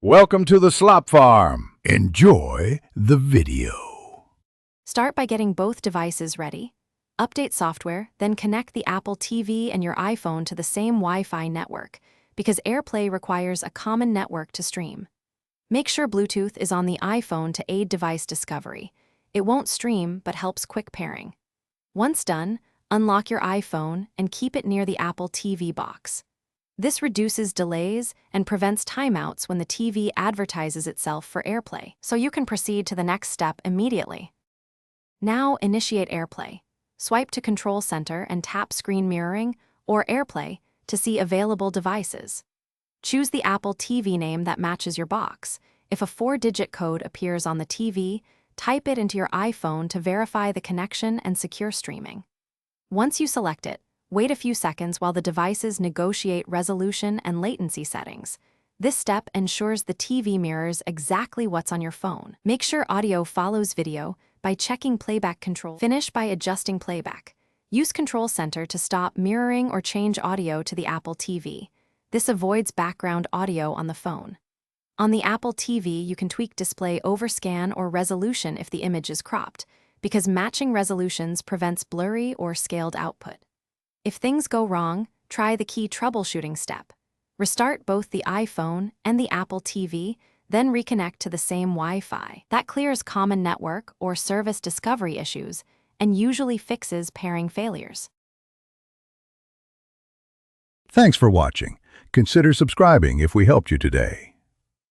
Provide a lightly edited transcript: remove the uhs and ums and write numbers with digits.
Welcome to the Slop Farm. Enjoy the video. Start by getting both devices ready. Update software, then connect the Apple TV and your iPhone to the same Wi-Fi network, because AirPlay requires a common network to stream. Make sure Bluetooth is on the iPhone to aid device discovery. It won't stream, but helps quick pairing. Once done, unlock your iPhone and keep it near the Apple TV box. This reduces delays and prevents timeouts when the TV advertises itself for AirPlay, so you can proceed to the next step immediately. Now initiate AirPlay. Swipe to Control Center and tap Screen Mirroring or AirPlay to see available devices. Choose the Apple TV name that matches your box. If a 4-digit code appears on the TV, type it into your iPhone to verify the connection and secure streaming. Once you select it, wait a few seconds while the devices negotiate resolution and latency settings. This step ensures the TV mirrors exactly what's on your phone. Make sure audio follows video by checking playback control. Finish by adjusting playback. Use Control Center to stop mirroring or change audio to the Apple TV. This avoids background audio on the phone. On the Apple TV, you can tweak display overscan or resolution if the image is cropped, because matching resolutions prevents blurry or scaled output. If things go wrong, try the key troubleshooting step. Restart both the iPhone and the Apple TV, then reconnect to the same Wi-Fi. That clears common network or service discovery issues and usually fixes pairing failures. Thanks for watching. Consider subscribing if we helped you today.